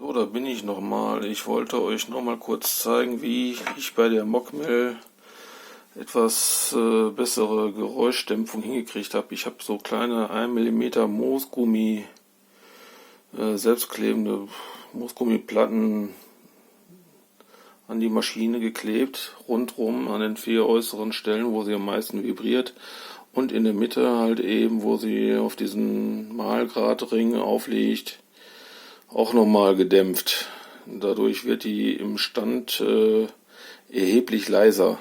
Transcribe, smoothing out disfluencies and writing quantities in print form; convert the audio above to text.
So, da bin ich nochmal. Ich wollte euch nochmal kurz zeigen, wie ich bei der Mockmill etwas bessere Geräuschdämpfung hingekriegt habe. Ich habe so kleine 1 mm Moosgummi, selbstklebende Moosgummiplatten an die Maschine geklebt, rundrum an den 4 äußeren Stellen, wo sie am meisten vibriert, und in der Mitte halt eben, wo sie auf diesen Mahlgradring aufliegt, auch nochmal gedämpft. Dadurch wird die im Stand erheblich leiser.